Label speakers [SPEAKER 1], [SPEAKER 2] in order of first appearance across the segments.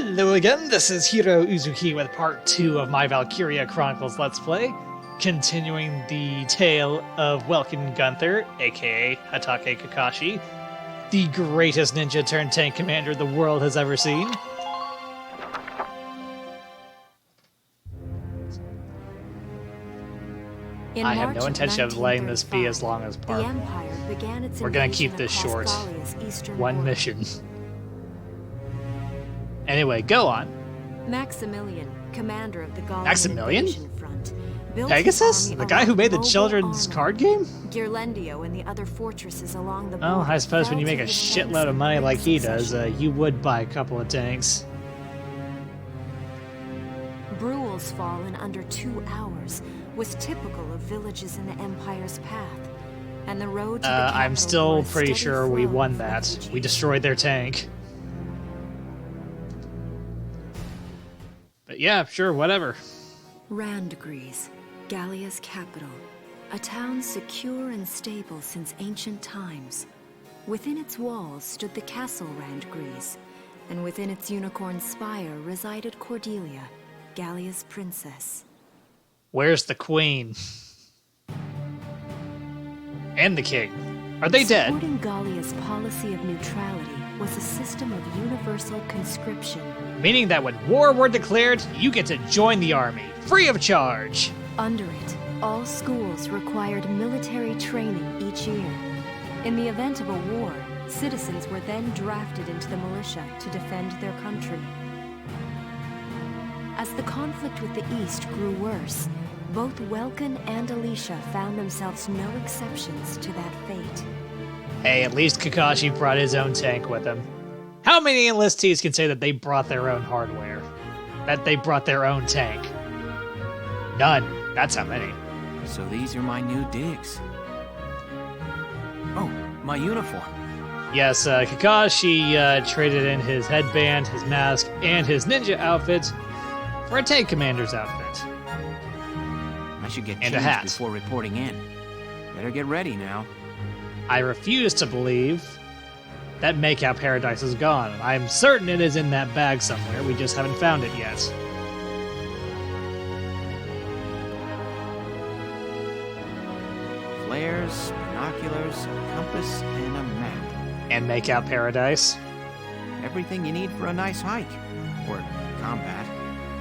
[SPEAKER 1] Hello again, this is Heero Uzuki with part 2 of my Valkyria Chronicles Let's Play, continuing the tale of Welkin Gunther, aka Hatake Kakashi, the greatest ninja turned tank commander the world has ever seen. I have no intention of letting this be as long as part 1. We're gonna keep this short. One mission. Anyway, go on.
[SPEAKER 2] Maximilian, commander of the Gallian
[SPEAKER 1] Maximilian?
[SPEAKER 2] invasion front, built
[SPEAKER 1] Pegasus?
[SPEAKER 2] his
[SPEAKER 1] The
[SPEAKER 2] army
[SPEAKER 1] guy who
[SPEAKER 2] around
[SPEAKER 1] made the
[SPEAKER 2] mobile
[SPEAKER 1] children's
[SPEAKER 2] armor.
[SPEAKER 1] card game?
[SPEAKER 2] Ghirlandaio and the other fortresses along the border
[SPEAKER 1] Oh, I suppose when you
[SPEAKER 2] fell
[SPEAKER 1] make a
[SPEAKER 2] to his
[SPEAKER 1] shitload of money
[SPEAKER 2] quick
[SPEAKER 1] like he does,
[SPEAKER 2] succession.
[SPEAKER 1] you would buy a couple of tanks.
[SPEAKER 2] Bruhl's fall in under 2 hours was typical of villages in the Empire's path, and the road to the capital
[SPEAKER 1] I'm still
[SPEAKER 2] bore a
[SPEAKER 1] pretty
[SPEAKER 2] steady
[SPEAKER 1] sure we
[SPEAKER 2] flow
[SPEAKER 1] won
[SPEAKER 2] of
[SPEAKER 1] that. We
[SPEAKER 2] refugees.
[SPEAKER 1] destroyed their tank. But yeah, sure, whatever.
[SPEAKER 2] Randgries, Gallia's capital, a town secure and stable since ancient times. Within its walls stood the castle Randgries, and within its unicorn spire resided Cordelia, Gallia's princess.
[SPEAKER 1] Where's the queen? And the king. Are they dead?
[SPEAKER 2] Supporting Gallia's policy of neutrality was a system of universal conscription.
[SPEAKER 1] Meaning that when war were declared, you get to join the army, free of charge.
[SPEAKER 2] Under it, all schools required military training each year. In the event of a war, citizens were then drafted into the militia to defend their country. As the conflict with the East grew worse, both Welkin and Alicia found themselves no exceptions to that fate.
[SPEAKER 1] Hey, at least Kakashi brought his own tank with him. How many enlistees can say that they brought their own hardware? That they brought their own tank? None. That's how many.
[SPEAKER 3] So these are my new digs. Oh, my uniform.
[SPEAKER 1] Yes, Kakashi traded in his headband, his mask, and his ninja outfit for a tank commander's outfit.
[SPEAKER 3] I should get
[SPEAKER 1] And a
[SPEAKER 3] changed
[SPEAKER 1] hat.
[SPEAKER 3] before reporting in. Better get ready now.
[SPEAKER 1] I refuse to believe that Makeout Paradise is gone. I'm certain it is in that bag somewhere. We just haven't found it yet.
[SPEAKER 3] Flares, binoculars, a compass, and a map.
[SPEAKER 1] And Makeout Paradise.
[SPEAKER 3] Everything you need for a nice hike. Or combat.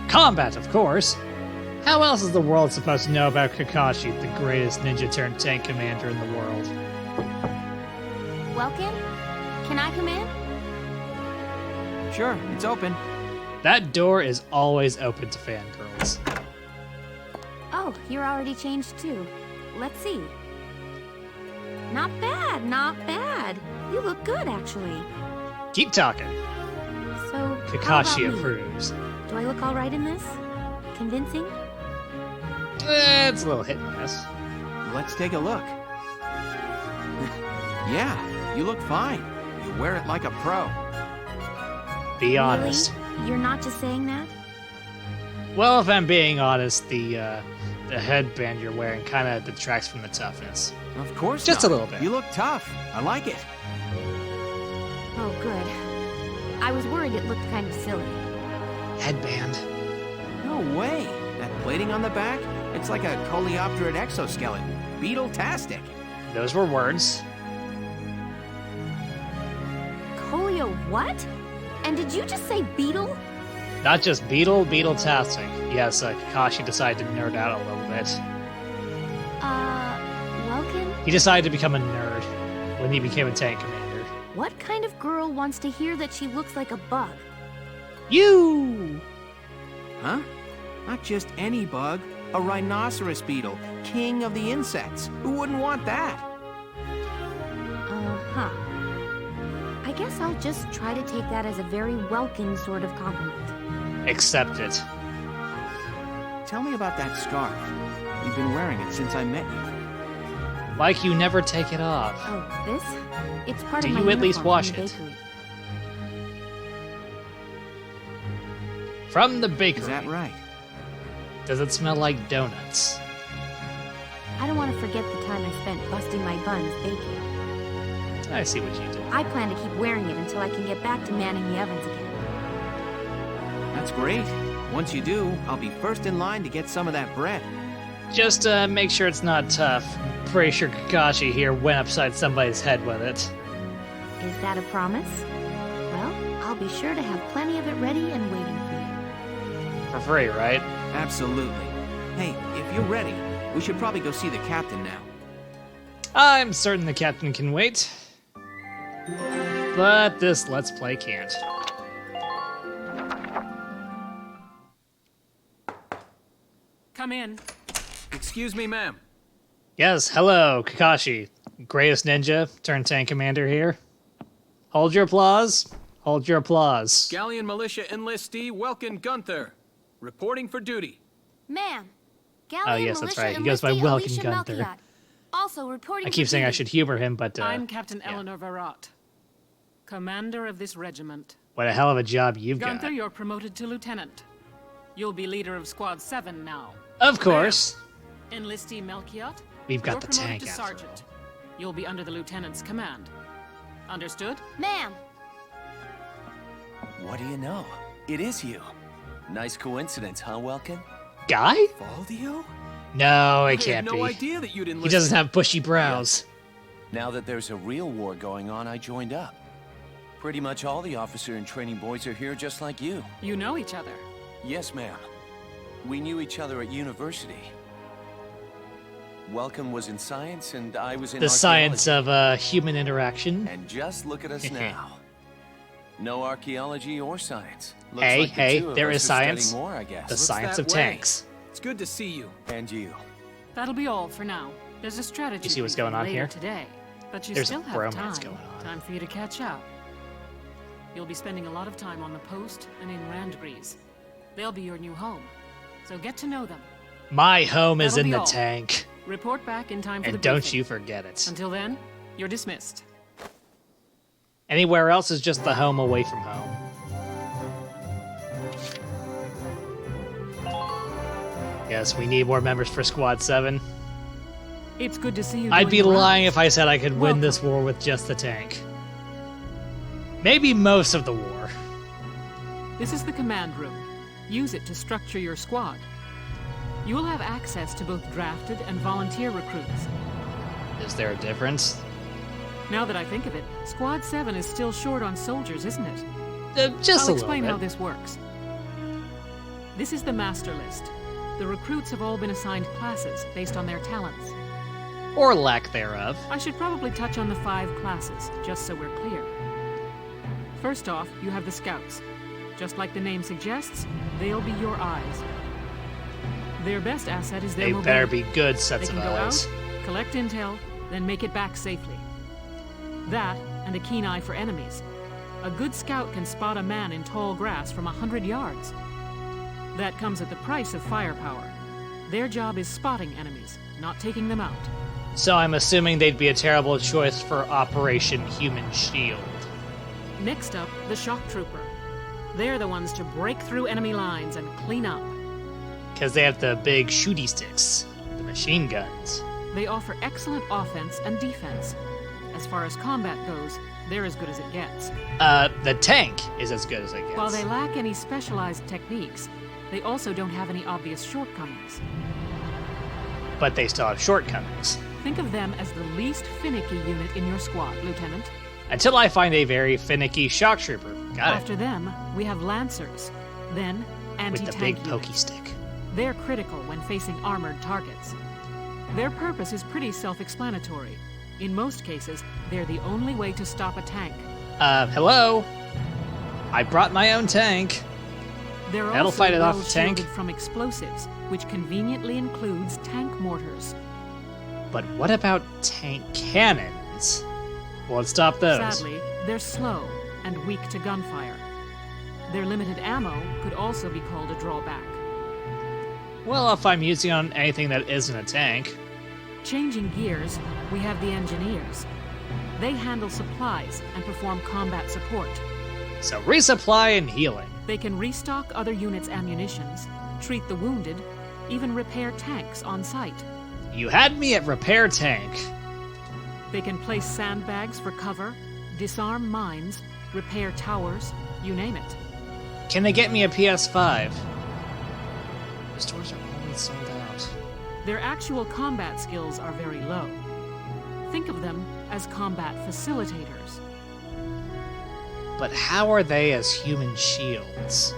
[SPEAKER 1] Combat, of course. How else is the world supposed to know about Kakashi, the greatest ninja turned tank commander in the world?
[SPEAKER 4] Welkin? Can I come in?
[SPEAKER 3] Sure, it's open.
[SPEAKER 1] That door is always open to fangirls.
[SPEAKER 4] Oh, you're already changed too. Let's see. Not bad, not bad. You look good, actually.
[SPEAKER 1] Keep talking.
[SPEAKER 4] So,
[SPEAKER 1] Kakashi
[SPEAKER 4] how about me?
[SPEAKER 1] approves.
[SPEAKER 4] Do I look all right in this? Convincing?
[SPEAKER 1] It's a little hit and miss.
[SPEAKER 3] Let's take a look. Yeah, you look fine. You wear it like a pro.
[SPEAKER 1] Be honest.
[SPEAKER 4] Really? You're not just saying that?
[SPEAKER 1] Well, if I'm being honest, the headband you're wearing kind of detracts from the toughness.
[SPEAKER 3] Of course
[SPEAKER 1] Just
[SPEAKER 3] not.
[SPEAKER 1] a little bit.
[SPEAKER 3] You look tough. I like it.
[SPEAKER 4] Oh, good. I was worried it looked kind of silly.
[SPEAKER 1] Headband.
[SPEAKER 3] No way. That plating on the back? It's like a coleopterate exoskeleton. Beetle-tastic.
[SPEAKER 1] Those were words.
[SPEAKER 4] Colio what? And did you just say beetle?
[SPEAKER 1] Not just beetle-tastic. Yes, Kakashi decided to nerd out a little bit.
[SPEAKER 4] Welkin?
[SPEAKER 1] He decided to become a nerd when he became a tank commander.
[SPEAKER 4] What kind of girl wants to hear that she looks like a bug?
[SPEAKER 1] You!
[SPEAKER 3] Huh? Not just any bug. A rhinoceros beetle. King of the insects. Who wouldn't want that?
[SPEAKER 4] Uh-huh. I guess I'll just try to take that as a very Welkin sort of compliment.
[SPEAKER 1] Accept it.
[SPEAKER 3] Tell me about that scarf. You've been wearing it since I met you.
[SPEAKER 1] Like you never take it off.
[SPEAKER 4] Oh, this? It's part
[SPEAKER 1] Do
[SPEAKER 4] of my
[SPEAKER 1] you at least
[SPEAKER 4] uniform
[SPEAKER 1] wash
[SPEAKER 4] from the
[SPEAKER 1] it?
[SPEAKER 4] bakery.
[SPEAKER 1] From the bakery.
[SPEAKER 3] Is that right?
[SPEAKER 1] Does it smell like donuts?
[SPEAKER 4] I don't want to forget the time I spent busting my buns baking.
[SPEAKER 1] I see what you did.
[SPEAKER 4] I plan to keep wearing it until I can get back to manning the ovens again.
[SPEAKER 3] That's great. Once you do, I'll be first in line to get some of that bread.
[SPEAKER 1] Just make sure it's not tough. Pretty sure Kakashi here went upside somebody's head with it.
[SPEAKER 4] Is that a promise? Well, I'll be sure to have plenty of it ready and waiting for you.
[SPEAKER 1] For free, right?
[SPEAKER 3] Absolutely. Hey, if you're ready, we should probably go see the captain now.
[SPEAKER 1] I'm certain the captain can wait. But this Let's Play can't.
[SPEAKER 5] Come in.
[SPEAKER 6] Excuse me, ma'am.
[SPEAKER 1] Yes, hello, Kakashi. Greatest ninja, turned tank commander here. Hold your applause. Hold your applause.
[SPEAKER 6] Galleon Militia enlistee Welkin Gunther, reporting for duty.
[SPEAKER 4] Ma'am,
[SPEAKER 1] Oh, yes, that's right. He goes by Welkin Gunther.
[SPEAKER 4] Also reporting
[SPEAKER 1] I keep saying I should humor him, but
[SPEAKER 5] I'm Captain Eleanor Varrot, commander of this regiment.
[SPEAKER 1] what a hell of a job you've
[SPEAKER 5] Gunther,
[SPEAKER 1] got.
[SPEAKER 5] you're promoted to lieutenant. You'll be leader of Squad 7 now.
[SPEAKER 1] Of course.
[SPEAKER 5] Enlistee Melchiot,
[SPEAKER 1] We've got
[SPEAKER 5] you're
[SPEAKER 1] the
[SPEAKER 5] promoted
[SPEAKER 1] tank
[SPEAKER 5] to
[SPEAKER 1] after
[SPEAKER 5] sergeant. You'll be under the lieutenant's command. Understood?
[SPEAKER 4] Ma'am,
[SPEAKER 7] What do you know? It is you. Nice coincidence, huh, Welkin?
[SPEAKER 1] Guy?
[SPEAKER 7] Valdio?
[SPEAKER 1] No,
[SPEAKER 6] I
[SPEAKER 1] it can't
[SPEAKER 6] had no
[SPEAKER 1] be.
[SPEAKER 6] idea that you'd
[SPEAKER 1] He
[SPEAKER 6] enlisted.
[SPEAKER 1] doesn't have bushy brows.
[SPEAKER 7] Now that there's a real war going on, I joined up. Pretty much all the officer and training boys are here just like you.
[SPEAKER 5] You know each other.
[SPEAKER 7] Yes, ma'am. We knew each other at university. Welcome was in science and I was in
[SPEAKER 1] The science
[SPEAKER 7] archaeology.
[SPEAKER 1] of human interaction.
[SPEAKER 7] And just look at us now. No archaeology or science. Looks
[SPEAKER 1] Hey,
[SPEAKER 7] like the
[SPEAKER 1] hey,
[SPEAKER 7] two of
[SPEAKER 1] there
[SPEAKER 7] us
[SPEAKER 1] is
[SPEAKER 7] are
[SPEAKER 1] science.
[SPEAKER 7] studying more, I guess.
[SPEAKER 1] The
[SPEAKER 6] Looks
[SPEAKER 1] science
[SPEAKER 6] that
[SPEAKER 1] of
[SPEAKER 6] way.
[SPEAKER 1] tanks.
[SPEAKER 6] It's good to see you.
[SPEAKER 7] And you.
[SPEAKER 5] That'll be all for now. There's a strategy
[SPEAKER 1] You see what's
[SPEAKER 5] briefing
[SPEAKER 1] going on
[SPEAKER 5] later
[SPEAKER 1] here?
[SPEAKER 5] today, but you
[SPEAKER 1] There's
[SPEAKER 5] still
[SPEAKER 1] a
[SPEAKER 5] have
[SPEAKER 1] bromance
[SPEAKER 5] time.
[SPEAKER 1] going on.
[SPEAKER 5] Time for you to catch up. You'll be spending a lot of time on the post and in Randgrees. They'll be your new home, so get to know them.
[SPEAKER 1] My home is
[SPEAKER 5] That'll
[SPEAKER 1] in
[SPEAKER 5] be
[SPEAKER 1] the
[SPEAKER 5] all.
[SPEAKER 1] tank.
[SPEAKER 5] Report back in time for the
[SPEAKER 1] And don't
[SPEAKER 5] briefing.
[SPEAKER 1] you forget it.
[SPEAKER 5] Until then, you're dismissed.
[SPEAKER 1] Anywhere else is just the home away from home. Yes, we need more members for Squad 7.
[SPEAKER 5] It's good to see you.
[SPEAKER 1] I'd
[SPEAKER 5] doing
[SPEAKER 1] be
[SPEAKER 5] the
[SPEAKER 1] lying
[SPEAKER 5] rounds.
[SPEAKER 1] if I said I could win
[SPEAKER 5] Welcome.
[SPEAKER 1] this war with just the tank. Maybe most of the war.
[SPEAKER 5] This is the command room. Use it to structure your squad. You will have access to both drafted and volunteer recruits.
[SPEAKER 1] Is there a difference?
[SPEAKER 5] Now that I think of it, Squad 7 is still short on soldiers, isn't it?
[SPEAKER 1] Just
[SPEAKER 5] I'll
[SPEAKER 1] a
[SPEAKER 5] explain how
[SPEAKER 1] little bit.
[SPEAKER 5] this works. This is the master list. The recruits have all been assigned classes based on their talents.
[SPEAKER 1] Or lack thereof.
[SPEAKER 5] I should probably touch on the 5 classes, just so we're clear. First off, you have the scouts. Just like the name suggests, they'll be your eyes. Their best asset is their
[SPEAKER 1] They
[SPEAKER 5] mobility.
[SPEAKER 1] better be good
[SPEAKER 5] They
[SPEAKER 1] sets
[SPEAKER 5] can
[SPEAKER 1] of
[SPEAKER 5] go
[SPEAKER 1] eyes.
[SPEAKER 5] out, collect intel, then make it back safely. That, and a keen eye for enemies. A good scout can spot a man in tall grass from 100 yards. That comes at the price of firepower. Their job is spotting enemies, not taking them out.
[SPEAKER 1] So I'm assuming they'd be a terrible choice for Operation Human Shield.
[SPEAKER 5] Next up, the shock trooper. They're the ones to break through enemy lines and clean up.
[SPEAKER 1] Because they have the big shooty sticks, the machine guns.
[SPEAKER 5] They offer excellent offense and defense. As far as combat goes, they're as good as it gets.
[SPEAKER 1] The tank is as good as it gets.
[SPEAKER 5] While they lack any specialized techniques, they also don't have any obvious shortcomings.
[SPEAKER 1] But they still have shortcomings.
[SPEAKER 5] Think of them as the least finicky unit in your squad, Lieutenant.
[SPEAKER 1] Until I find a very finicky shock trooper. Got
[SPEAKER 5] After them, we have Lancers, then
[SPEAKER 1] it. With
[SPEAKER 5] anti-tank
[SPEAKER 1] the big
[SPEAKER 5] units.
[SPEAKER 1] pokey stick.
[SPEAKER 5] They're critical when facing armored targets. Their purpose is pretty self-explanatory. In most cases, they're the only way to stop a tank.
[SPEAKER 1] Hello? I brought my own tank.
[SPEAKER 5] They're
[SPEAKER 1] That'll
[SPEAKER 5] also
[SPEAKER 1] fight it off
[SPEAKER 5] well
[SPEAKER 1] the tank.
[SPEAKER 5] shielded from explosives, which conveniently includes tank mortars.
[SPEAKER 1] But what about tank cannons? Well, let's stop those.
[SPEAKER 5] Sadly, they're slow and weak to gunfire. Their limited ammo could also be called a drawback.
[SPEAKER 1] Well, if I'm using on anything that isn't a tank.
[SPEAKER 5] Changing gears, we have the engineers. They handle supplies and perform combat support.
[SPEAKER 1] So resupply and healing.
[SPEAKER 5] They can restock other units' ammunitions, treat the wounded, even repair tanks on site.
[SPEAKER 1] You had me at repair tank.
[SPEAKER 5] They can place sandbags for cover, disarm mines, repair towers, you name it.
[SPEAKER 1] Can they get me a PS5? The stores are always sold out.
[SPEAKER 5] Their actual combat skills are very low. Think of them as combat facilitators.
[SPEAKER 1] But how are they as human shields?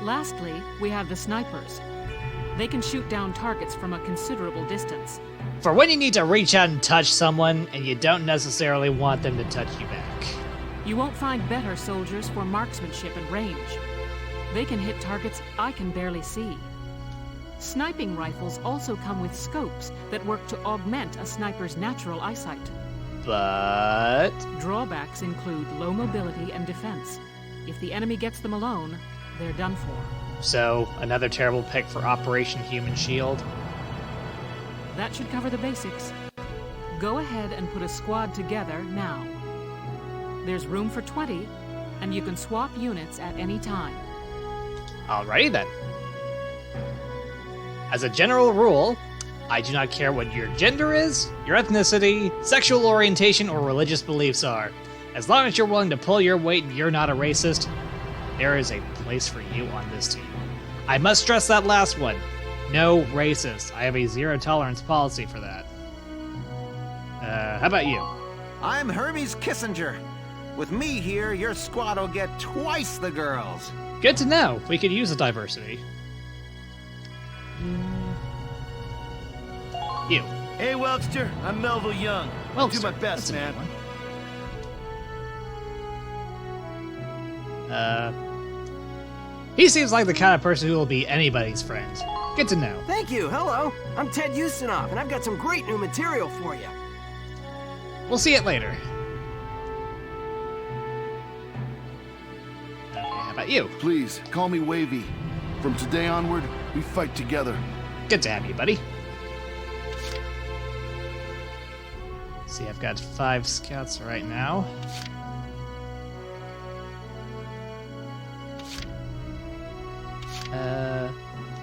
[SPEAKER 5] Lastly, we have the snipers. They can shoot down targets from a considerable distance.
[SPEAKER 1] For when you need to reach out and touch someone, and you don't necessarily want them to touch you back.
[SPEAKER 5] You won't find better soldiers for marksmanship and range. They can hit targets I can barely see. Sniping rifles also come with scopes that work to augment a sniper's natural eyesight.
[SPEAKER 1] But...
[SPEAKER 5] Drawbacks include low mobility and defense. If the enemy gets them alone, they're done for.
[SPEAKER 1] So, another terrible pick for Operation Human Shield?
[SPEAKER 5] That should cover the basics. Go ahead and put a squad together now. There's room for 20, and you can swap units at any time.
[SPEAKER 1] Alrighty then. As a general rule, I do not care what your gender is, your ethnicity, sexual orientation, or religious beliefs are. As long as you're willing to pull your weight and you're not a racist, there is a place for you on this team. I must stress that last one. No racist. I have a zero-tolerance policy for that. How about you?
[SPEAKER 3] I'm Hermes Kissinger. With me here, your squad will get twice the girls.
[SPEAKER 1] Good to know. We could use the diversity. You.
[SPEAKER 8] Hey, Welkster. I'm Melville Young. I'll do my
[SPEAKER 1] Welkster,
[SPEAKER 8] best,
[SPEAKER 1] that's a
[SPEAKER 8] man.
[SPEAKER 1] good one. He seems like the kind of person who will be anybody's friend. Good to know.
[SPEAKER 9] Thank you. Hello. I'm Ted Ustinov, and I've got some great new material for you.
[SPEAKER 1] We'll see it later. Okay, how about you?
[SPEAKER 10] Please, call me Wavy. From today onward, we fight together.
[SPEAKER 1] Good to have you, buddy. See, I've got 5 scouts right now.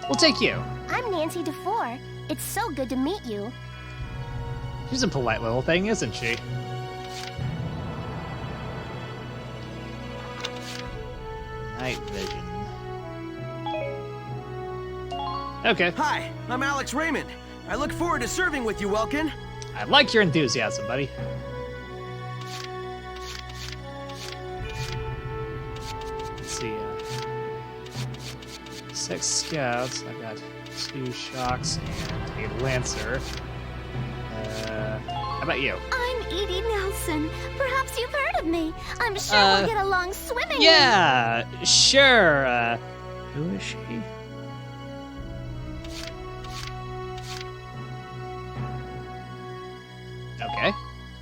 [SPEAKER 1] We'll take you.
[SPEAKER 11] I'm Nancy DeFore. It's so good to meet you.
[SPEAKER 1] She's a polite little thing, isn't she? Night vision. Okay.
[SPEAKER 9] Hi, I'm Alex Raymond. I look forward to serving with you, Welkin.
[SPEAKER 1] I like your enthusiasm, buddy. Let's see. 6 scouts. I've got 2 shocks and a lancer. How about you?
[SPEAKER 11] I'm Edie Nelson. Perhaps you've heard of me. I'm sure we'll get along swimmingly.
[SPEAKER 1] Yeah, sure. Who is she? Okay.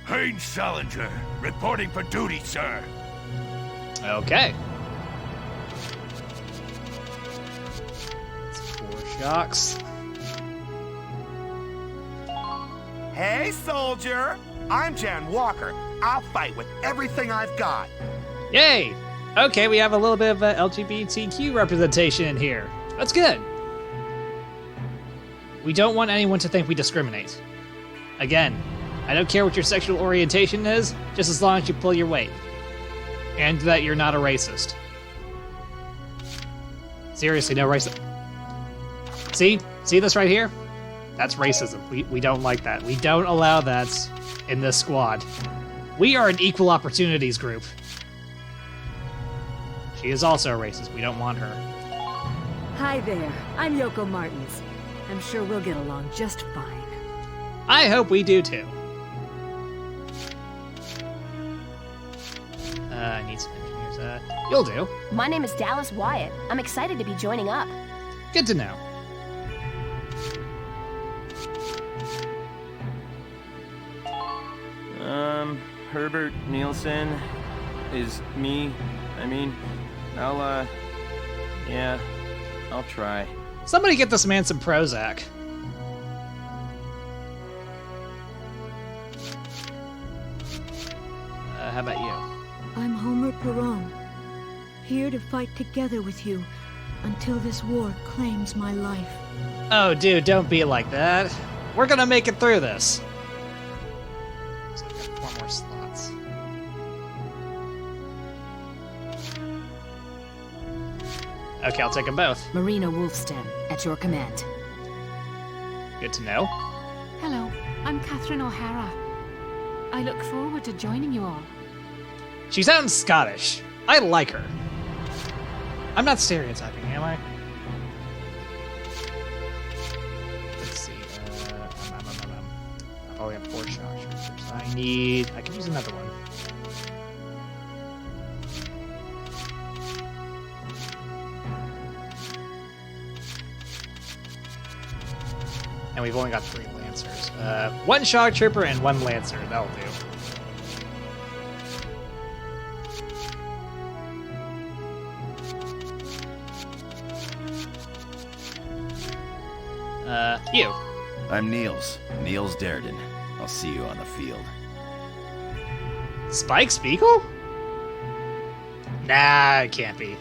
[SPEAKER 12] Haynes Salinger, reporting for duty, sir.
[SPEAKER 1] Okay. It's 4 shocks.
[SPEAKER 8] Hey, soldier. I'm Jan Walker. I'll fight with everything I've got.
[SPEAKER 1] Yay! Okay, we have a little bit of LGBTQ representation in here. That's good. We don't want anyone to think we discriminate. Again, I don't care what your sexual orientation is, just as long as you pull your weight. And that you're not a racist. Seriously, no racism. See? See this right here? That's racism. We don't like that. We don't allow that in this squad. We are an equal opportunities group. She is also a racist. We don't want her.
[SPEAKER 2] Hi there. I'm Yoko Martins. I'm sure we'll get along just fine.
[SPEAKER 1] I hope we do too. I need some engineers. You'll do.
[SPEAKER 11] My name is Dallas Wyatt. I'm excited to be joining up.
[SPEAKER 1] Good to know.
[SPEAKER 13] Herbert Nielsen is me. I mean, yeah, I'll try.
[SPEAKER 1] Somebody get this man some Prozac. How about you?
[SPEAKER 14] I'm Homer Perron, here to fight together with you until this war claims my life.
[SPEAKER 1] Oh, dude, don't be like that. We're gonna make it through this. So I've got 4 more slots. Okay, I'll take them both.
[SPEAKER 15] Marina Wolfston, at your command.
[SPEAKER 1] Good to know.
[SPEAKER 5] Hello, I'm Catherine O'Hara. I look forward to joining you all.
[SPEAKER 1] She sounds Scottish. I like her. I'm not stereotyping, am I? Let's see. I've only got 4 shock troopers. I can use another one. And we've only got 3 lancers. 1 shock trooper and 1 lancer. That'll do. You.
[SPEAKER 16] I'm Niels Darden. I'll see you on the field.
[SPEAKER 1] Spike Spiegel? Nah, it can't be.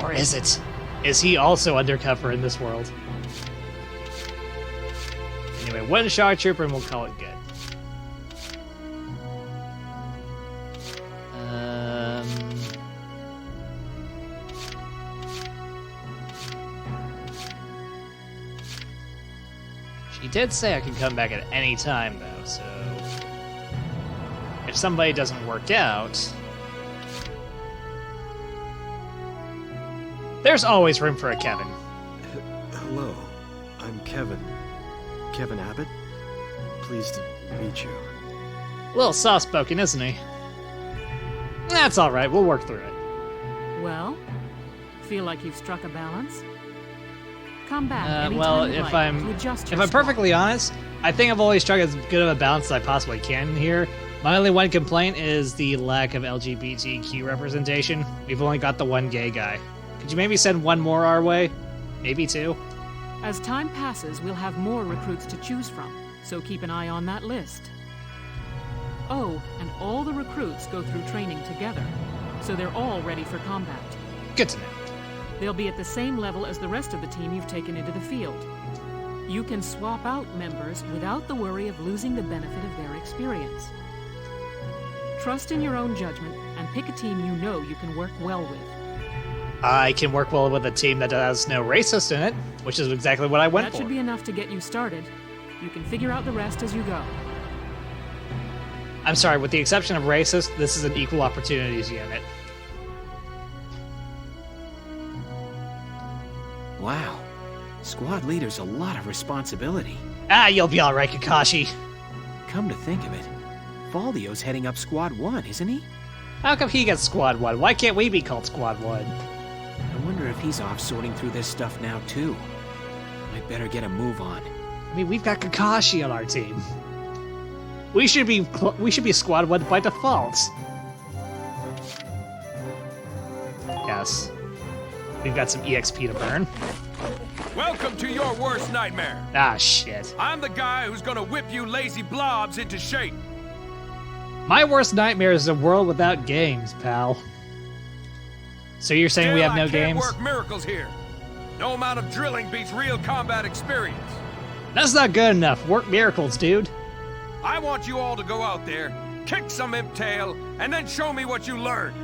[SPEAKER 1] Or is it? Is he also undercover in this world? Anyway, 1 shock trooper and we'll call it good. She did say I can come back at any time, though, so... If somebody doesn't work out... There's always room for a Kevin.
[SPEAKER 17] Hello, I'm Kevin. Kevin Abbott? Pleased to meet you.
[SPEAKER 1] A little soft-spoken, isn't he? That's alright, we'll work through it.
[SPEAKER 5] Well, feel like you've struck a balance? Come back anytime
[SPEAKER 1] well,
[SPEAKER 5] you'd
[SPEAKER 1] if
[SPEAKER 5] like
[SPEAKER 1] I'm
[SPEAKER 5] to adjust your
[SPEAKER 1] if I'm
[SPEAKER 5] squad.
[SPEAKER 1] perfectly honest, I think I've always struck as good of a balance as I possibly can here. My only one complaint is the lack of LGBTQ representation. We've only got the 1 gay guy. Could you maybe send 1 more our way? Maybe 2?
[SPEAKER 5] As time passes, we'll have more recruits to choose from, so keep an eye on that list. Oh, and all the recruits go through training together, so they're all ready for combat.
[SPEAKER 1] Good to know.
[SPEAKER 5] They'll be at the same level as the rest of the team you've taken into the field. You can swap out members without the worry of losing the benefit of their experience. Trust in your own judgment and pick a team you know you can work well with.
[SPEAKER 1] I can work well with a team that has no racist in it, which is exactly what I went
[SPEAKER 5] That
[SPEAKER 1] for.
[SPEAKER 5] should be enough to get you started. You can figure out the rest as you go.
[SPEAKER 1] I'm sorry, with the exception of racist, this is an equal opportunities unit.
[SPEAKER 3] Wow. Squad leader's a lot of responsibility.
[SPEAKER 1] Ah, you'll be alright, Kakashi.
[SPEAKER 3] Come to think of it, Valdio's heading up Squad 1, isn't he?
[SPEAKER 1] How come he gets Squad 1? Why can't we be called Squad 1?
[SPEAKER 3] I wonder if he's off sorting through this stuff now, too. I'd better get a move on.
[SPEAKER 1] I mean, we've got Kakashi on our team. We should be Squad 1 by default. Yes. We've got some EXP to burn.
[SPEAKER 6] Welcome to your worst nightmare.
[SPEAKER 1] Ah, shit.
[SPEAKER 6] I'm the guy who's gonna whip you lazy blobs into shape.
[SPEAKER 1] My worst nightmare is a world without games, pal. So you're saying we have no
[SPEAKER 6] I can't
[SPEAKER 1] games?
[SPEAKER 6] work miracles here. No amount of drilling beats real combat experience.
[SPEAKER 1] That's not good enough. Work miracles, dude.
[SPEAKER 6] I want you all to go out there, kick some imp tail, and then show me what you learned.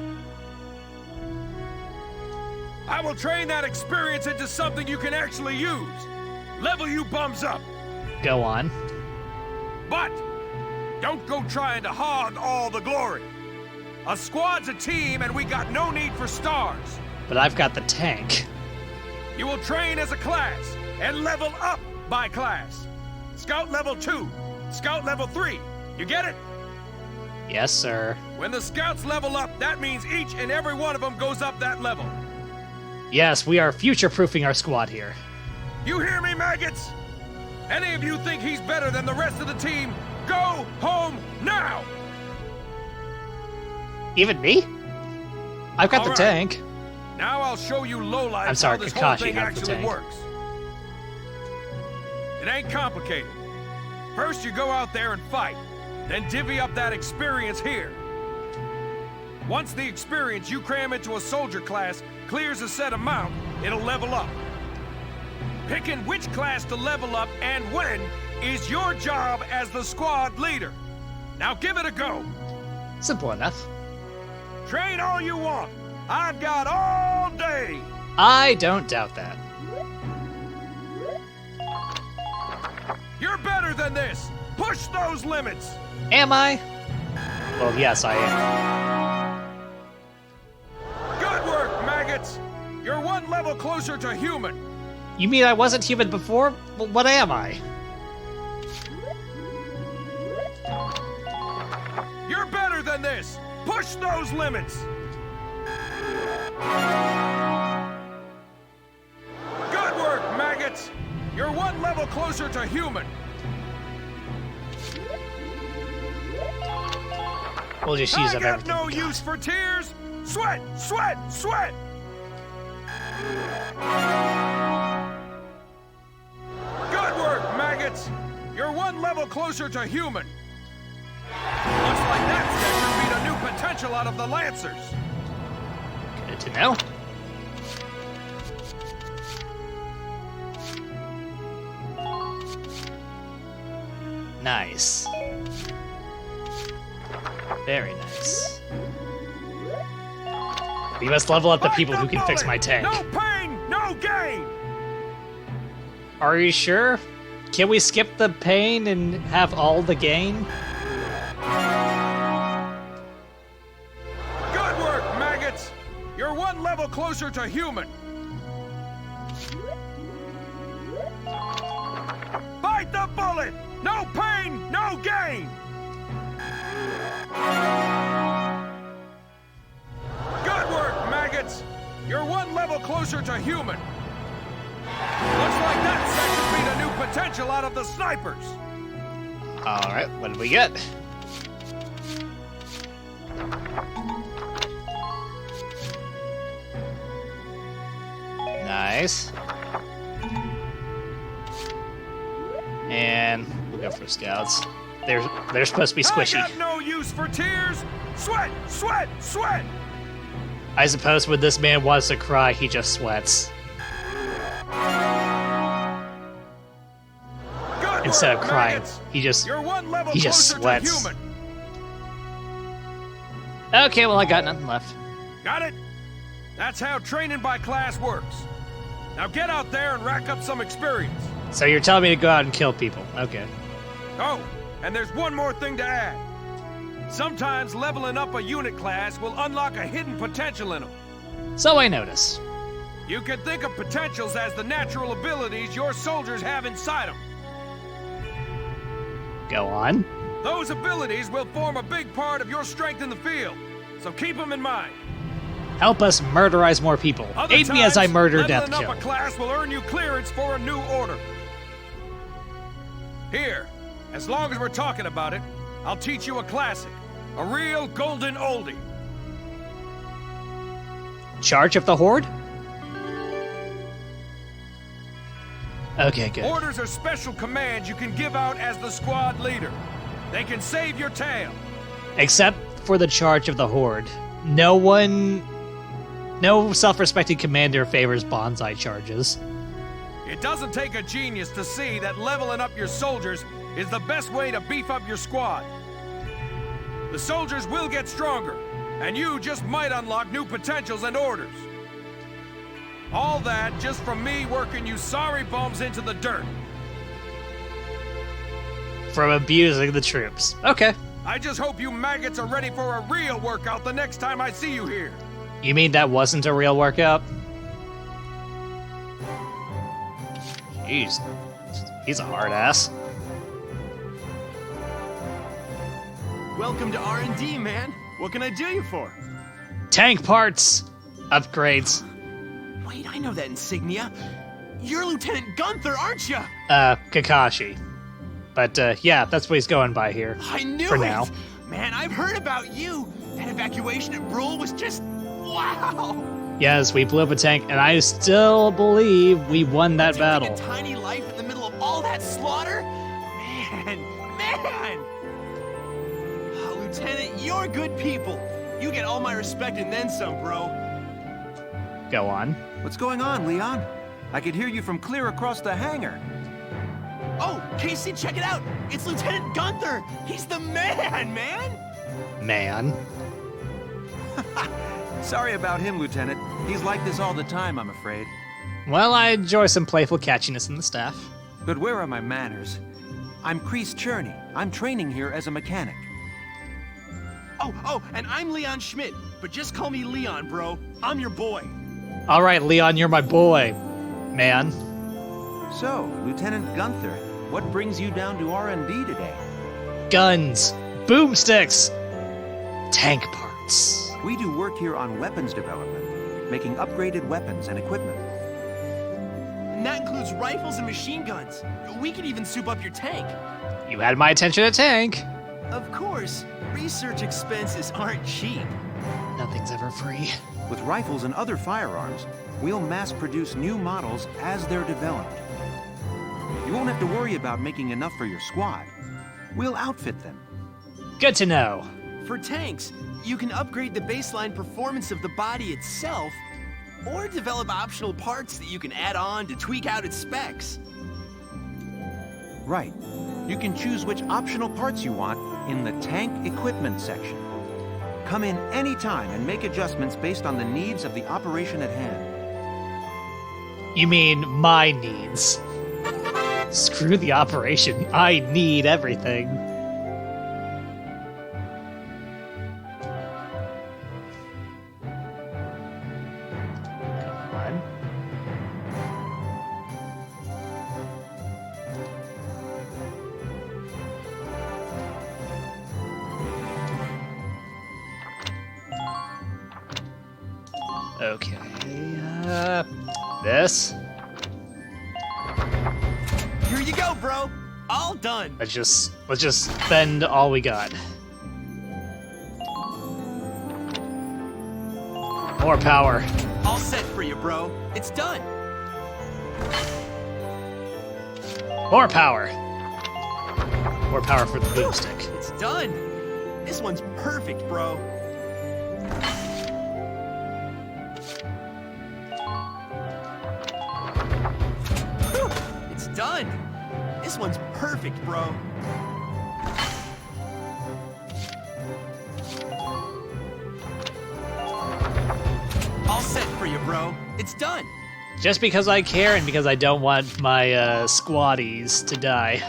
[SPEAKER 6] I will train that experience into something you can actually use. Level you bums up.
[SPEAKER 1] Go on.
[SPEAKER 6] But don't go trying to hog all the glory. A squad's a team, and we got no need for stars.
[SPEAKER 1] But I've got the tank.
[SPEAKER 6] You will train as a class and level up by class. Scout level 2, Scout level 3. You get it?
[SPEAKER 1] Yes, sir.
[SPEAKER 6] When the scouts level up, that means each and every one of them goes up that level.
[SPEAKER 1] Yes, we are future-proofing our squad here.
[SPEAKER 6] You hear me, maggots? Any of you think he's better than the rest of the team, go home now!
[SPEAKER 1] Even me? I've got
[SPEAKER 6] All
[SPEAKER 1] the
[SPEAKER 6] right.
[SPEAKER 1] tank.
[SPEAKER 6] Now I'll show you lowlifes
[SPEAKER 1] I'm sorry,
[SPEAKER 6] how this whole
[SPEAKER 1] Kakashi
[SPEAKER 6] thing
[SPEAKER 1] has the
[SPEAKER 6] actually
[SPEAKER 1] tank.
[SPEAKER 6] works. It ain't complicated. First you go out there and fight, then divvy up that experience here. Once the experience you cram into a soldier class clears a set amount, it'll level up. Picking which class to level up and when is your job as the squad leader. Now give it a go.
[SPEAKER 1] Simple enough.
[SPEAKER 6] Train all you want. I've got all day.
[SPEAKER 1] I don't doubt that.
[SPEAKER 6] You're better than this. Push those limits.
[SPEAKER 1] Am I? Well, yes, I am.
[SPEAKER 6] Good work, maggots. You're one level closer to human.
[SPEAKER 1] You mean I wasn't human before? Well, what am I?
[SPEAKER 6] You're better than this. Push those limits. Good work, maggots. You're one level closer to human.
[SPEAKER 1] We'll just use up
[SPEAKER 6] I
[SPEAKER 1] everything.
[SPEAKER 6] got no use for tears. Sweat, sweat, sweat. Good work, maggots. You're one level closer to human. Looks like that sector beat a new potential out of the Lancers.
[SPEAKER 1] Good to know. Nice. Very nice. We must level up the people who can fix my tank.
[SPEAKER 6] No pain, no gain.
[SPEAKER 1] Are you sure? Can we skip the pain and have all the gain?
[SPEAKER 6] Good work, maggots. You're one level closer to human. Bite the bullet. No pain, no gain. Good work, maggots. You're one level closer to human. Looks like that section beat a new potential out of the snipers.
[SPEAKER 1] Alright, what did we get? Nice. And we'll go for scouts. They're supposed to be squishy.
[SPEAKER 6] I got no use for tears. Sweat, sweat, sweat.
[SPEAKER 1] I suppose when this man wants to cry, he just sweats.
[SPEAKER 6] Good
[SPEAKER 1] Instead
[SPEAKER 6] work,
[SPEAKER 1] of crying,
[SPEAKER 6] maggots.
[SPEAKER 1] he just
[SPEAKER 6] closer to
[SPEAKER 1] sweats.
[SPEAKER 6] human.
[SPEAKER 1] Okay, well I got nothing left.
[SPEAKER 6] Got it? That's how training by class works. Now get out there and rack up some experience.
[SPEAKER 1] So you're telling me to go out and kill people? Okay.
[SPEAKER 6] Oh, and there's one more thing to add. Sometimes leveling up a unit class will unlock a hidden potential in them.
[SPEAKER 1] So I notice.
[SPEAKER 6] You can think of potentials as the natural abilities your soldiers have inside them.
[SPEAKER 1] Go on.
[SPEAKER 6] Those abilities will form a big part of your strength in the field, so keep them in mind.
[SPEAKER 1] Help us murderize more people.
[SPEAKER 6] Other
[SPEAKER 1] Aid me as I
[SPEAKER 6] times,
[SPEAKER 1] murder, death,
[SPEAKER 6] leveling
[SPEAKER 1] kill.
[SPEAKER 6] up a class will earn you clearance for a new order. Here, as long as we're talking about it, I'll teach you a classic. A real golden oldie.
[SPEAKER 1] Charge of the Horde? Okay, good.
[SPEAKER 6] Orders are special commands you can give out as the squad leader. They can save your tail.
[SPEAKER 1] Except for the Charge of the Horde. No self-respecting commander favors bonsai charges.
[SPEAKER 6] It doesn't take a genius to see that leveling up your soldiers is the best way to beef up your squad. The soldiers will get stronger, and you just might unlock new potentials and orders. All that just from me working you sorry bums into the dirt.
[SPEAKER 1] From abusing the troops. Okay.
[SPEAKER 6] I just hope you maggots are ready for a real workout the next time I see you here.
[SPEAKER 1] You mean that wasn't a real workout? Jeez. He's a hard ass.
[SPEAKER 3] Welcome to R&D, man. What can I do you for?
[SPEAKER 1] Tank parts! Upgrades.
[SPEAKER 3] Wait, I know that insignia. You're Lieutenant Gunther, aren't you?
[SPEAKER 1] Kakashi. But, yeah, that's what he's going by here.
[SPEAKER 3] I knew
[SPEAKER 1] for
[SPEAKER 3] it!
[SPEAKER 1] now.
[SPEAKER 3] Man, I've heard about you. That evacuation at Brule was just... wow!
[SPEAKER 1] Yes, we blew up a tank, and I still believe we won that battle.
[SPEAKER 3] A tiny life in the middle of all that slaughter? Man! Oh, Lieutenant, you're good people. You get all my respect and then some, bro.
[SPEAKER 1] Go on.
[SPEAKER 3] What's going on, Leon? I could hear you from clear across the hangar. Oh, Casey, check it out! It's Lieutenant Gunther! He's the man!
[SPEAKER 1] Man.
[SPEAKER 3] Sorry about him, Lieutenant. He's like this all the time, I'm afraid.
[SPEAKER 1] Well, I enjoy some playful catchiness in the staff.
[SPEAKER 3] But where are my manners? I'm Kreese Cherney. I'm training here as a mechanic.
[SPEAKER 9] Oh, and I'm Leon Schmidt, but just call me Leon, bro. I'm your boy.
[SPEAKER 1] All right, Leon, you're my boy, man.
[SPEAKER 3] So, Lieutenant Gunther, what brings you down to R&D today?
[SPEAKER 1] Guns, boomsticks, tank parts.
[SPEAKER 3] We do work here on weapons development, making upgraded weapons and equipment.
[SPEAKER 9] And that includes rifles and machine guns. We could even soup up your tank.
[SPEAKER 1] You had my attention at tank.
[SPEAKER 9] Of course. Research expenses aren't cheap.
[SPEAKER 1] Nothing's ever free.
[SPEAKER 3] With rifles and other firearms, we'll mass-produce new models as they're developed. You won't have to worry about making enough for your squad. We'll outfit them.
[SPEAKER 1] Good to know.
[SPEAKER 9] For tanks, you can upgrade the baseline performance of the body itself, or develop optional parts that you can add on to tweak out its specs.
[SPEAKER 3] Right. You can choose which optional parts you want in the tank equipment section. Come in anytime and make adjustments based on the needs of the operation at hand.
[SPEAKER 1] You mean my needs? Screw the operation. I need everything. Okay, this.
[SPEAKER 9] Here you go, bro. All done.
[SPEAKER 1] Let's just spend all we got. More power.
[SPEAKER 9] All set for you, bro. It's done.
[SPEAKER 1] More power. More power for the boomstick.
[SPEAKER 9] It's done. This one's perfect, bro. It's done. This one's perfect, bro. All set for you, bro. It's done.
[SPEAKER 1] Just because I care and because I don't want my squaddies to die.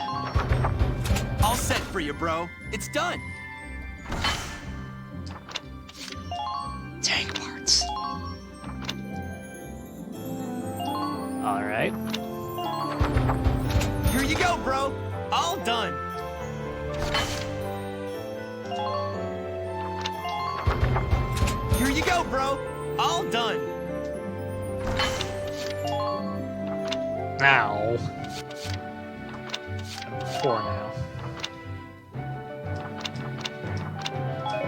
[SPEAKER 9] All set for you, bro. It's done.
[SPEAKER 1] Tank parts. All right.
[SPEAKER 9] Here you go, bro. All done. Here you go, bro. All done.
[SPEAKER 1] Ow. I'm 4 now.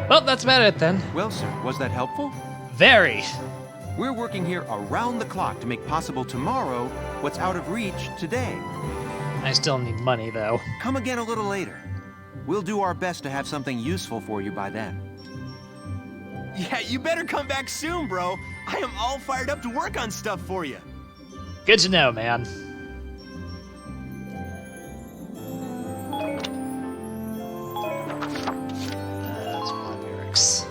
[SPEAKER 1] Well, that's about it then.
[SPEAKER 3] Well, sir, was that helpful?
[SPEAKER 1] Very.
[SPEAKER 3] We're working here around the clock to make possible tomorrow what's out of reach today.
[SPEAKER 1] I still need money, though.
[SPEAKER 3] Come again a little later. We'll do our best to have something useful for you by then.
[SPEAKER 9] Yeah, you better come back soon, bro. I am all fired up to work on stuff for you.
[SPEAKER 1] Good to know, man. Barracks.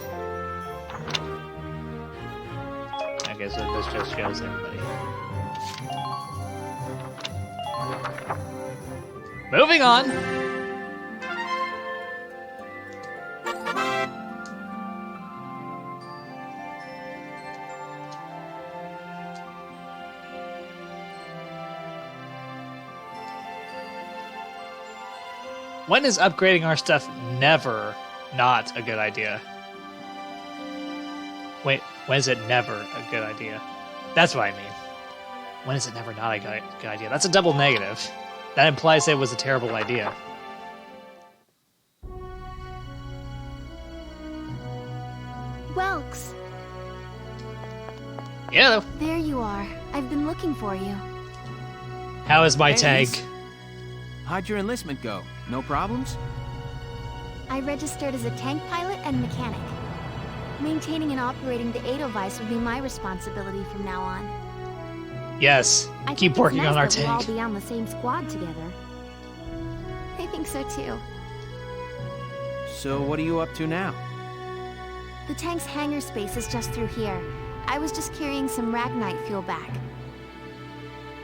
[SPEAKER 1] Okay, so this just shows everybody. Moving on. When is upgrading our stuff never not a good idea? Wait, when is it never a good idea? That's what I mean. When is it never not a good idea? That's a double negative. That implies it was a terrible idea.
[SPEAKER 11] Welks.
[SPEAKER 1] Yeah.
[SPEAKER 11] There you are. I've been looking for you.
[SPEAKER 1] How is my
[SPEAKER 3] Thanks.
[SPEAKER 1] tank?
[SPEAKER 3] How'd your enlistment go? No problems?
[SPEAKER 11] I registered as a tank pilot and mechanic. Maintaining and operating the Edelweiss will be my responsibility from now on.
[SPEAKER 1] Yes.
[SPEAKER 11] I
[SPEAKER 1] Keep
[SPEAKER 11] think
[SPEAKER 1] working
[SPEAKER 11] it's nice
[SPEAKER 1] on our
[SPEAKER 11] that we'll
[SPEAKER 1] tank.
[SPEAKER 11] all be on the same squad together. I think so too.
[SPEAKER 3] So what are you up to now?
[SPEAKER 11] The tank's hangar space is just through here. I was just carrying some Ragnite fuel back.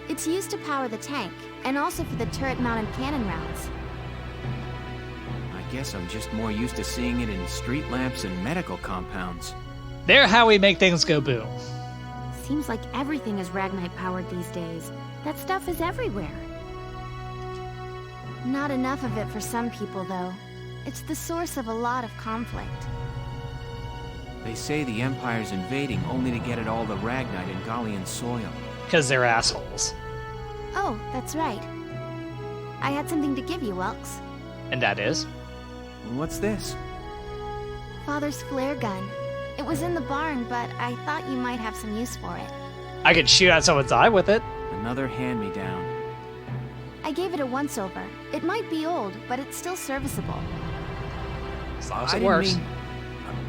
[SPEAKER 11] It's used to power the tank, and also for the turret-mounted cannon rounds.
[SPEAKER 9] I guess I'm just more used to seeing it in street lamps and medical compounds.
[SPEAKER 1] They're how we make things go boom.
[SPEAKER 4] Seems like everything is Ragnite powered these days. That stuff is everywhere.
[SPEAKER 11] Not enough of it for some people, though. It's the source of a lot of conflict.
[SPEAKER 9] They say the Empire's invading only to get at all the Ragnite in Gallian soil.
[SPEAKER 1] Because they're assholes.
[SPEAKER 11] Oh, that's right. I had something to give you, Welks.
[SPEAKER 1] And that is?
[SPEAKER 9] What's this?
[SPEAKER 11] Father's flare gun. It was in the barn, but I thought you might have some use for it.
[SPEAKER 1] I could shoot out someone's eye with it.
[SPEAKER 9] Another hand-me-down.
[SPEAKER 11] I gave it a once-over. It might be old, but it's still serviceable.
[SPEAKER 1] As long as it works.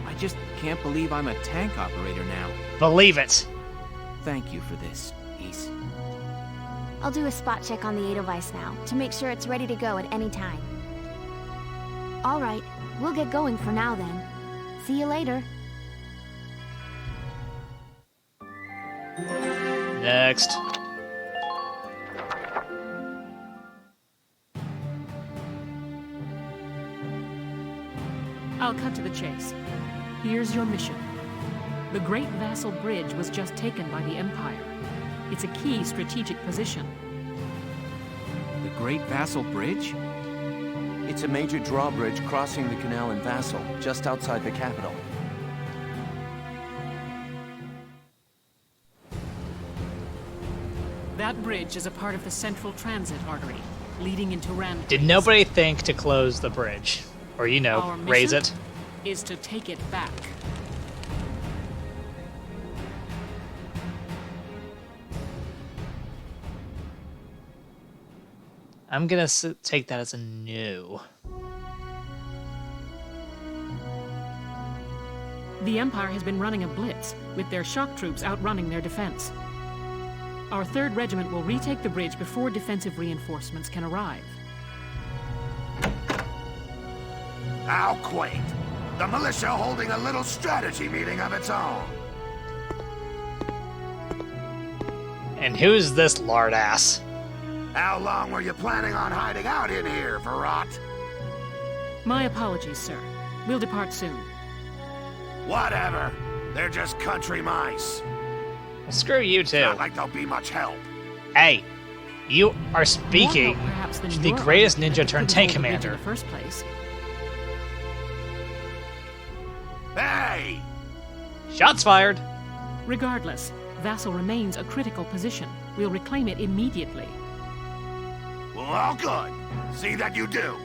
[SPEAKER 9] I just can't believe I'm a tank operator now.
[SPEAKER 1] Believe it.
[SPEAKER 9] Thank you for this, Ace.
[SPEAKER 11] I'll do a spot check on the Edelweiss now, to make sure it's ready to go at any time. All right, we'll get going for now then. See you later.
[SPEAKER 1] Next.
[SPEAKER 5] I'll cut to the chase. Here's your mission. The Great Vassal Bridge was just taken by the Empire. It's a key strategic position.
[SPEAKER 9] The Great Vassal Bridge?
[SPEAKER 7] It's a major drawbridge crossing the canal in Vassal, just outside the capital.
[SPEAKER 5] That bridge is a part of the central transit artery, leading into Rand.
[SPEAKER 1] Did nobody think to close the bridge? Or, you know,
[SPEAKER 5] Our
[SPEAKER 1] raise
[SPEAKER 5] mission
[SPEAKER 1] it?
[SPEAKER 5] Is to take it back.
[SPEAKER 1] I'm gonna take that as a no.
[SPEAKER 5] The Empire has been running a blitz, with their shock troops outrunning their defense. Our 3rd Regiment will retake the bridge before defensive reinforcements can arrive.
[SPEAKER 12] How quaint. The militia holding a little strategy meeting of its own.
[SPEAKER 1] And who's this lard ass?
[SPEAKER 12] How long were you planning on hiding out in here, Verrot?
[SPEAKER 5] My apologies, sir. We'll depart soon.
[SPEAKER 12] Whatever. They're just country mice.
[SPEAKER 1] Well, screw you too.
[SPEAKER 12] Not like they'll be much help.
[SPEAKER 1] Hey, you are speaking to the greatest ninja turned tank commander.
[SPEAKER 5] In the first place.
[SPEAKER 12] Hey!
[SPEAKER 1] Shots fired.
[SPEAKER 5] Regardless, Vassal remains a critical position. We'll reclaim it immediately.
[SPEAKER 12] Well, all good. See that you do.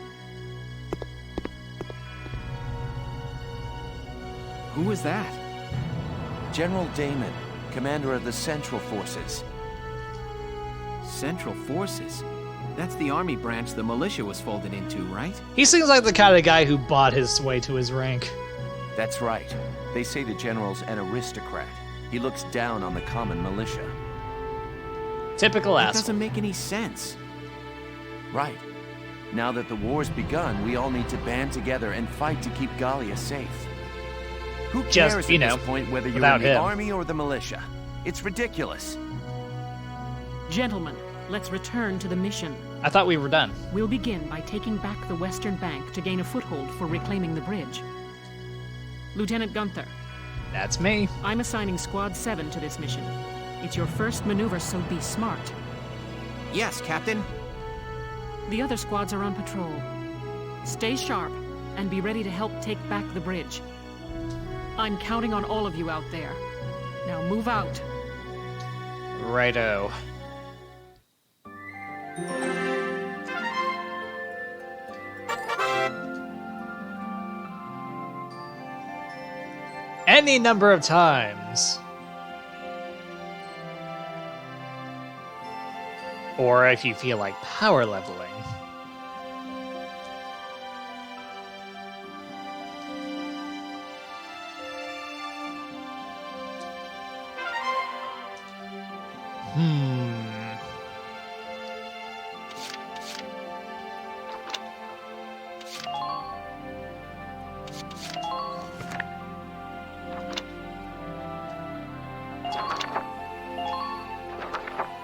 [SPEAKER 9] Who was that?
[SPEAKER 7] General Damon, commander of the Central Forces.
[SPEAKER 9] Central Forces? That's the army branch the militia was folded into, right?
[SPEAKER 1] He seems like the kind of guy who bought his way to his rank.
[SPEAKER 7] That's right. They say the general's an aristocrat. He looks down on the common militia.
[SPEAKER 1] Typical
[SPEAKER 9] That
[SPEAKER 1] asshole.
[SPEAKER 9] doesn't make any sense.
[SPEAKER 7] Right. Now that the war's begun, we all need to band together and fight to keep Gallia safe. Who cares at this point whether you're in the army or the militia? It's ridiculous.
[SPEAKER 5] Gentlemen, let's return to the mission.
[SPEAKER 1] I thought we were done.
[SPEAKER 5] We'll begin by taking back the western bank to gain a foothold for reclaiming the bridge. Lieutenant Gunther.
[SPEAKER 1] That's me.
[SPEAKER 5] I'm assigning Squad 7 to this mission. It's your first maneuver, so be smart.
[SPEAKER 9] Yes, Captain.
[SPEAKER 5] The other squads are on patrol. Stay sharp and be ready to help take back the bridge. I'm counting on all of you out there. Now move out.
[SPEAKER 1] Righto. Any number of times. Or if you feel like power leveling.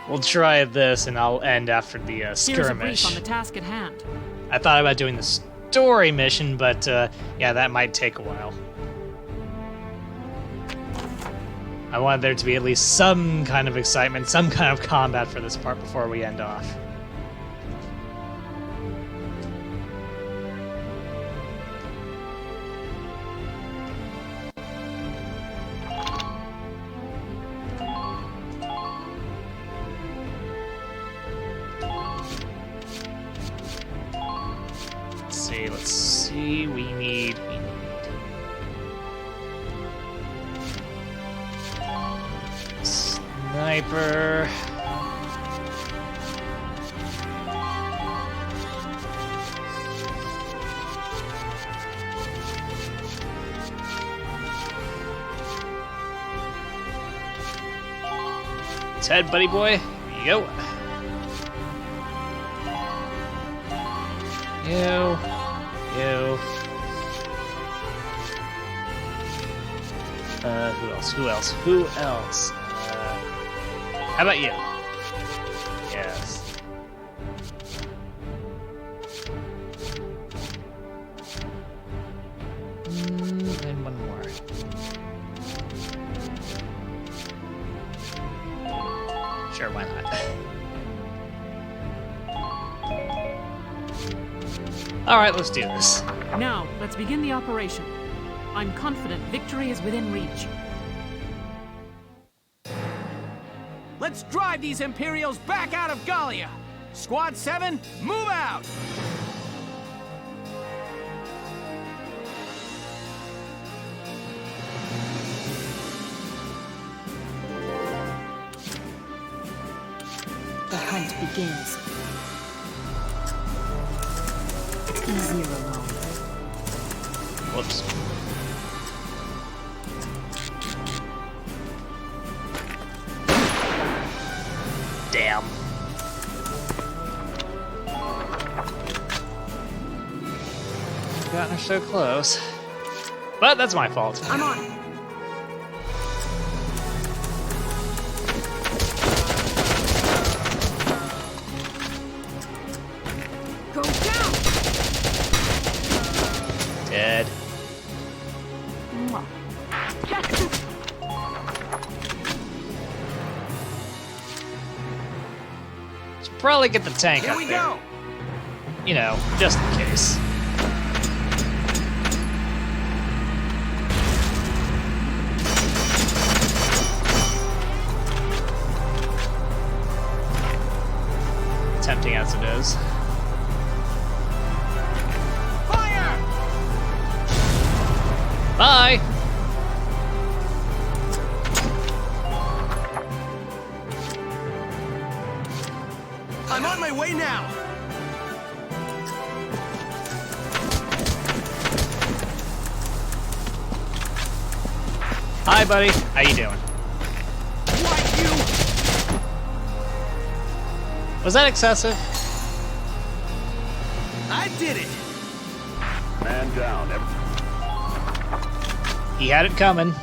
[SPEAKER 1] We'll try this, and I'll end after the
[SPEAKER 5] Here's a
[SPEAKER 1] skirmish.
[SPEAKER 5] brief on the task at hand.
[SPEAKER 1] I thought about doing the story mission, but yeah, that might take a while. I wanted there to be at least some kind of excitement, some kind of combat for this part before we end off. Let's see, we need sniper. It's head, buddy boy. Here you go. You. Who else? How about you? Yes. And one more. Sure, why not? Alright, let's do this.
[SPEAKER 5] Now, let's begin the operation. I'm confident victory is within reach.
[SPEAKER 9] Let's drive these Imperials back out of Gallia! Squad 7, move out!
[SPEAKER 15] The hunt begins. Easier alone.
[SPEAKER 1] Whoops. Damn. Gotten her so close. But that's my fault.
[SPEAKER 5] I'm on.
[SPEAKER 4] Go down!
[SPEAKER 1] Dead. Should probably get the tank
[SPEAKER 9] Here
[SPEAKER 1] up
[SPEAKER 9] we
[SPEAKER 1] there.
[SPEAKER 9] go!
[SPEAKER 1] You know, just in case. Tempting as it is.
[SPEAKER 9] Fire!
[SPEAKER 1] Bye!
[SPEAKER 9] I'm on my way now!
[SPEAKER 1] Hi, buddy. How you doing?
[SPEAKER 9] Why you?
[SPEAKER 1] Was that excessive?
[SPEAKER 9] I did it!
[SPEAKER 12] Man down.
[SPEAKER 1] He had it coming.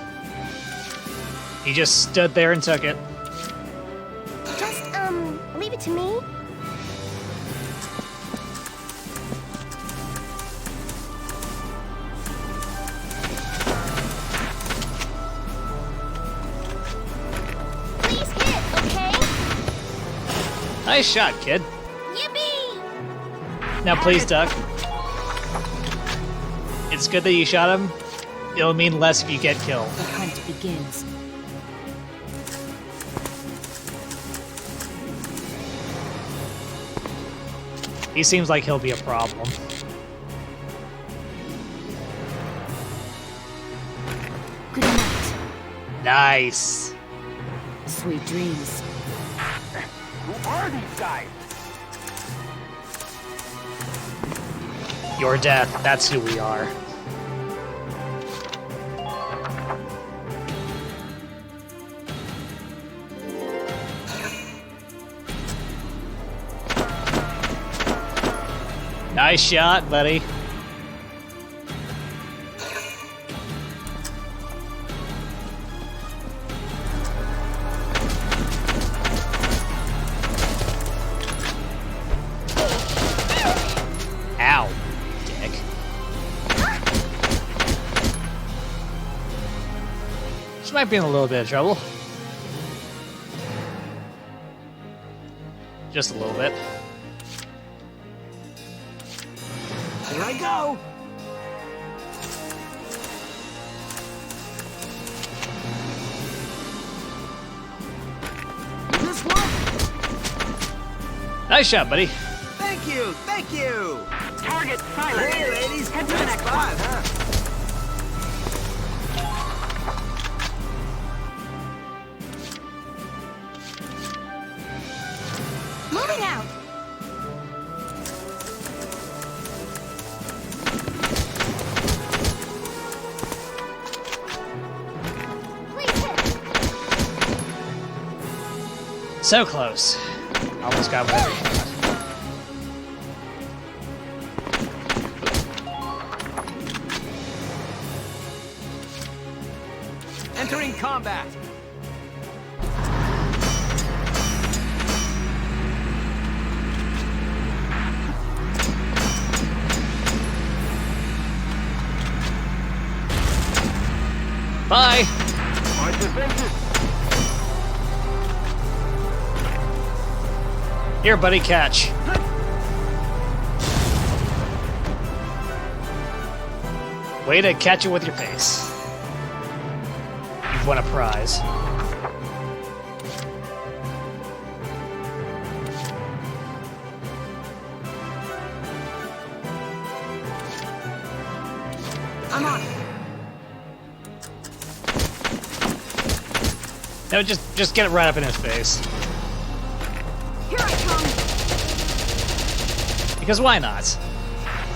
[SPEAKER 1] He just stood there and took it.
[SPEAKER 11] Just, leave it to me. Please hit, okay?
[SPEAKER 1] Nice shot, kid.
[SPEAKER 11] Yippee!
[SPEAKER 1] Now please duck. It's good that you shot him. It'll mean less if you get killed.
[SPEAKER 15] The hunt begins.
[SPEAKER 1] He seems like he'll be a problem.
[SPEAKER 15] Good night.
[SPEAKER 1] Nice.
[SPEAKER 15] Sweet dreams.
[SPEAKER 8] Who are these guys?
[SPEAKER 1] Your death, that's who we are. Nice shot, buddy. She might be in a little bit of trouble. Just a little bit.
[SPEAKER 9] Here I go! This one?
[SPEAKER 1] Nice shot, buddy.
[SPEAKER 9] Thank you, thank you!
[SPEAKER 5] Target silent.
[SPEAKER 9] Hey, ladies,
[SPEAKER 5] Head to the next
[SPEAKER 9] spot, huh?
[SPEAKER 11] Moving out. Please hit.
[SPEAKER 1] So close. Almost got one.
[SPEAKER 9] Entering combat.
[SPEAKER 1] Bye.
[SPEAKER 12] My defenses.
[SPEAKER 1] Here, buddy, catch. Way to catch it with your face. You've won a prize.
[SPEAKER 9] I'm on.
[SPEAKER 1] No, just get it right up in his face.
[SPEAKER 11] Here I come.
[SPEAKER 1] Because why not?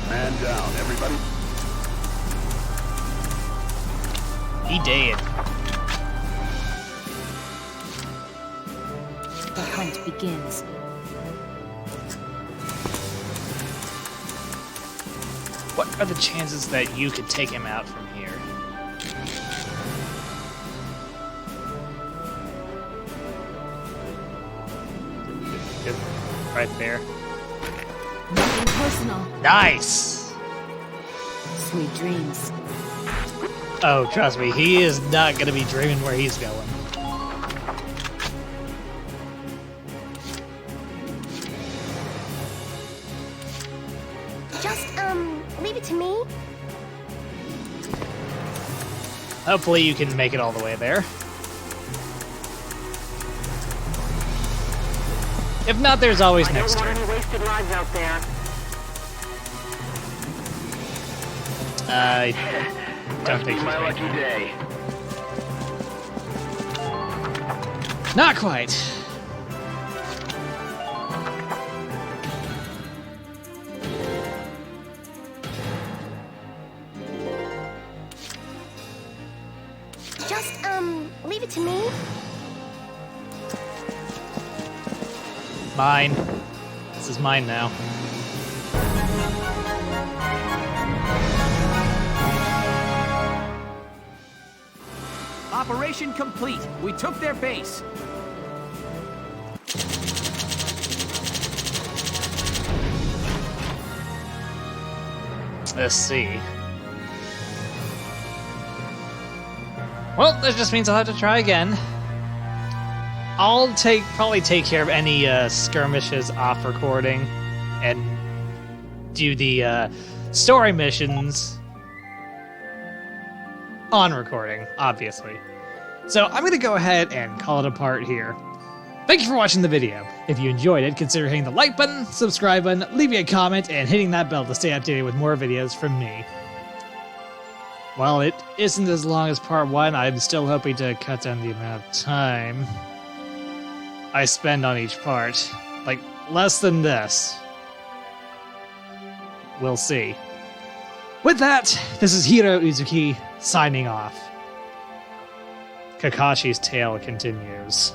[SPEAKER 12] Man down, everybody.
[SPEAKER 1] He did.
[SPEAKER 15] The hunt begins.
[SPEAKER 1] What are the chances that you could take him out from here? Good. Right there.
[SPEAKER 15] Nothing personal.
[SPEAKER 1] Nice!
[SPEAKER 15] Sweet dreams.
[SPEAKER 1] Oh, trust me, he is not gonna be dreaming where he's going.
[SPEAKER 11] Just, leave it to me.
[SPEAKER 1] Hopefully you can make it all the way there. If not, there's always next turn.
[SPEAKER 5] Any wasted lives out there.
[SPEAKER 1] I don't think
[SPEAKER 12] my
[SPEAKER 1] he's
[SPEAKER 12] lucky
[SPEAKER 1] making it.
[SPEAKER 12] day.
[SPEAKER 1] Not quite.
[SPEAKER 11] Just, leave it to me.
[SPEAKER 1] Mine. This is mine now.
[SPEAKER 9] Operation complete. We took their base.
[SPEAKER 1] Let's see. Well, that just means I'll have to try again. I'll probably take care of any skirmishes off recording and do the story missions on recording, obviously. So I'm going to go ahead and call it a part here. Thank you for watching the video. If you enjoyed it, consider hitting the like button, subscribe button, leave me a comment, and hitting that bell to stay updated with more videos from me. While it isn't as long as part 1, I'm still hoping to cut down the amount of time I spend on each part. Like, less than this. We'll see. With that, this is Heero Uzuki, signing off. Kakashi's tale continues.